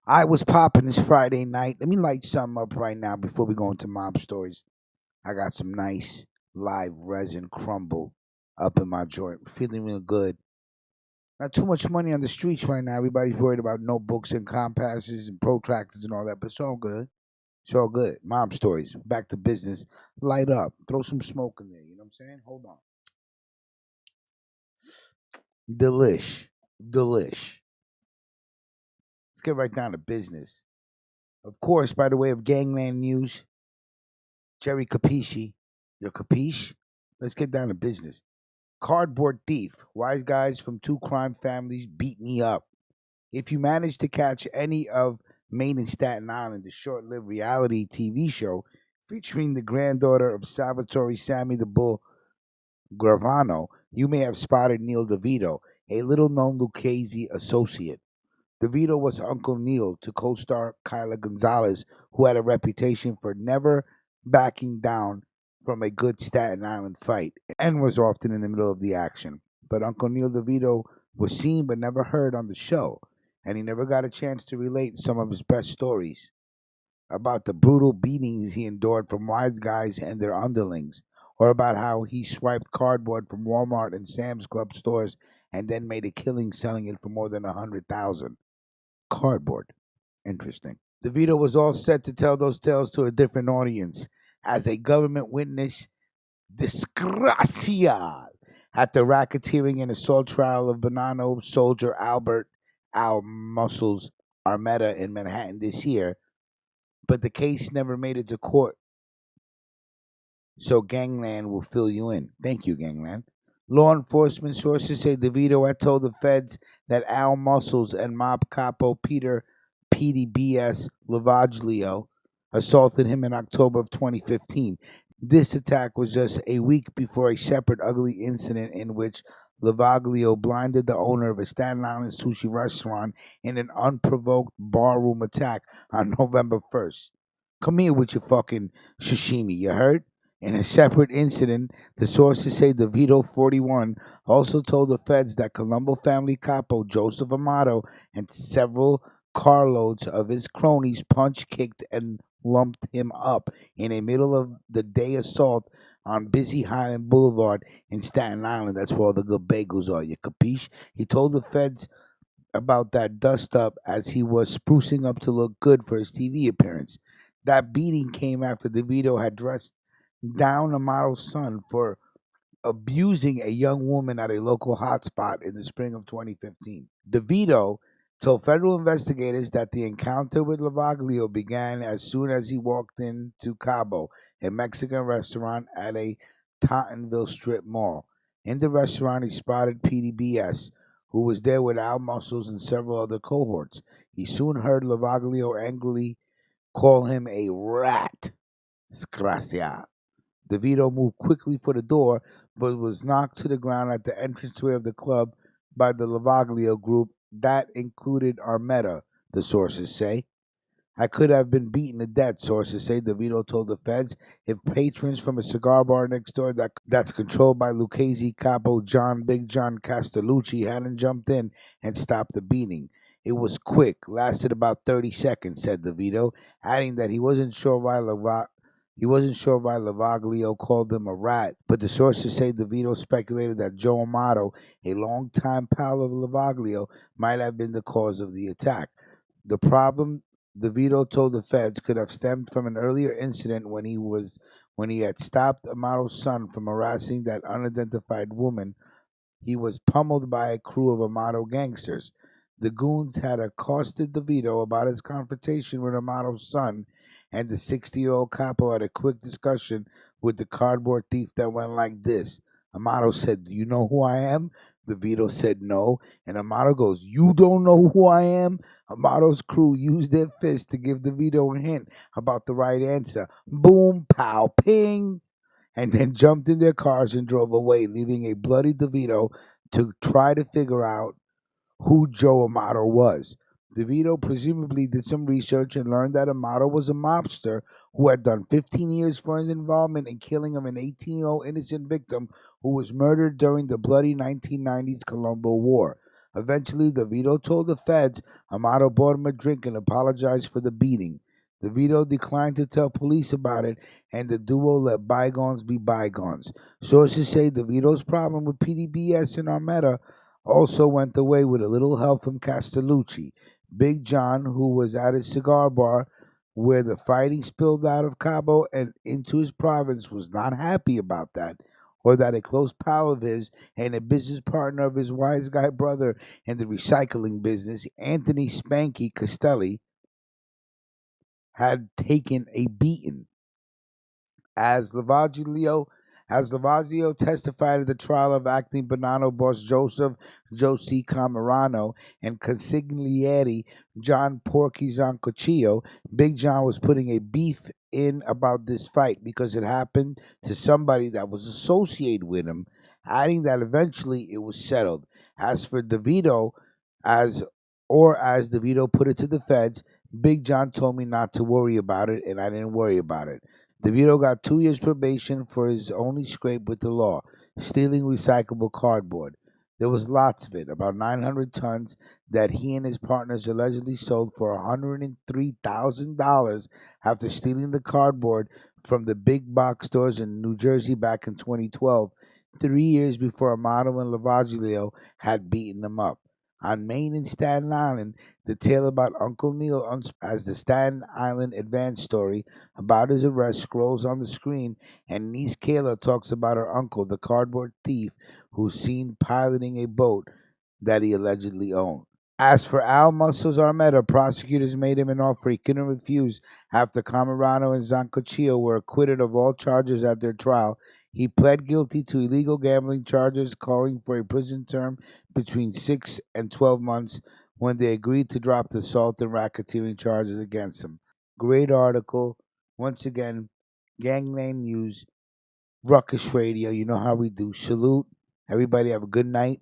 I was popping this Friday night. Let me light something up right now before we go into mob stories. I got some nice live resin crumble up in my joint. Feeling real good. Not too much money on the streets right now. Everybody's worried about notebooks and compasses and protractors and all that, but it's all good. It's all good. Mob stories. Back to business. Light up. Throw some smoke in there. You know what I'm saying? Hold on. Delish. Delish. Let's get right down to business. Of course, by the way of gangland news, Jerry Capisci. Yo, capiche? Let's get down to business. Cardboard thief. Wise guys from two crime families beat me up. If you managed to catch any of Made in Staten Island, the short lived reality TV show featuring the granddaughter of Salvatore Sammy the Bull Gravano, you may have spotted Neil Devito, a little known Luchese associate. DeVito was Uncle Neil to co star Kayla Gonzalez, who had a reputation for never backing down from a good Staten Island fight and was often in the middle of the action. But Uncle Neil DeVito was seen but never heard on the show, and he never got a chance to relate some of his best stories about the brutal beatings he endured from Wiseguys and their underlings, or about how he swiped cardboard from Walmart and Sam's Club stores and then made a killing selling it for more than 100,000. Cardboard. Interesting. DeVito was all set to tell those tales to a different audience as a government witness disgracia at the racketeering and assault trial of Bonanno soldier Albert Al Muscles Armetta in Manhattan this year, but the case never made it to court, so Gangland will fill you in. Thank you, Gangland. Law enforcement sources say DeVito had told the feds that Al Muscles and mob capo Peter PDBS Lavaglio assaulted him in October of 2015. This attack was just a week before a separate ugly incident in which Lavaglio blinded the owner of a Staten Island sushi restaurant in an unprovoked barroom attack on November 1st. Come here with your fucking sashimi, you heard? In a separate incident, the sources say DeVito, 41, also told the feds that Colombo family capo Joseph Amato and several carloads of his cronies punched, kicked, and lumped him up in a middle of the day assault on busy Highland Boulevard in Staten Island. That's where all the good bagels are, you capiche? He told the feds about that dust up as he was sprucing up to look good for his TV appearance. That beating came after DeVito had dressed down Amato's son for abusing a young woman at a local hotspot in the spring of 2015. DeVito told federal investigators that the encounter with Lavaglio began as soon as he walked into Cabo, a Mexican restaurant at a Tottenville Strip mall. In the restaurant, he spotted PDBS, who was there with Al Muscles and several other cohorts. He soon heard Lavaglio angrily call him a rat. Sgracia. DeVito moved quickly for the door, but was knocked to the ground at the entranceway of the club by the Lavaglio group. That included Armetta, the sources say. I could have been beaten to death, sources say. DeVito told the feds if patrons from a cigar bar next door that's controlled by Lucchese capo John Big John Castellucci hadn't jumped in and stopped the beating. It was quick, lasted about 30 seconds, said DeVito, adding that he wasn't sure why Lavaglio called him a rat, but the sources say DeVito speculated that Joe Amato, a longtime pal of Lavaglio, might have been the cause of the attack. The problem, DeVito told the feds, could have stemmed from an earlier incident when he had stopped Amato's son from harassing that unidentified woman. He was pummeled by a crew of Amato gangsters. The goons had accosted DeVito about his confrontation with Amato's son, and the 60-year-old capo had a quick discussion with the cardboard thief that went like this. Amato said, "Do you know who I am?" DeVito said no, and Amato goes, "You don't know who I am?" Amato's crew used their fists to give DeVito a hint about the right answer. Boom, pow, ping, and then jumped in their cars and drove away, leaving a bloody DeVito to try to figure out who Joe Amato was. DeVito presumably did some research and learned that Amato was a mobster who had done 15 years for his involvement in killing of an 18-year-old innocent victim who was murdered during the bloody 1990s Colombo War. Eventually, DeVito told the feds Amato bought him a drink and apologized for the beating. DeVito declined to tell police about it, and the duo let bygones be bygones. Sources say DeVito's problem with PDBS and Armetta also went away with a little help from Castellucci. Big John, who was at his cigar bar where the fighting spilled out of Cabo and into his province, was not happy about that, or that a close pal of his and a business partner of his wise guy brother in the recycling business, Anthony Spanky Castelli, had taken a beating. As Lavaglio testified at the trial of acting Bonanno boss Joseph Josie Camerano and consigliere John Porky Zancochio, Big John was putting a beef in about this fight because it happened to somebody that was associated with him, adding that eventually it was settled. As for DeVito, as as DeVito put it to the feds, Big John told me not to worry about it, and I didn't worry about it. DeVito got 2 years probation for his only scrape with the law, stealing recyclable cardboard. There was lots of it, about 900 tons, that he and his partners allegedly sold for $103,000 after stealing the cardboard from the big box stores in New Jersey back in 2012, 3 years before Amato and Lavaglio had beaten them up. On Maine and Staten Island, the tale about Uncle Neil, as the Staten Island Advance story about his arrest scrolls on the screen, and niece Kayla talks about her uncle, the cardboard thief, who's seen piloting a boat that he allegedly owned. As for Al Muscles Armetta, prosecutors made him an offer he couldn't refuse after Camerano and Zancochio were acquitted of all charges at their trial. He pled guilty to illegal gambling charges, calling for a prison term between 6 and 12 months when they agreed to drop the assault and racketeering charges against him. Great article. Once again, Gangland News, Ruckus Radio. You know how we do. Salute. Everybody have a good night.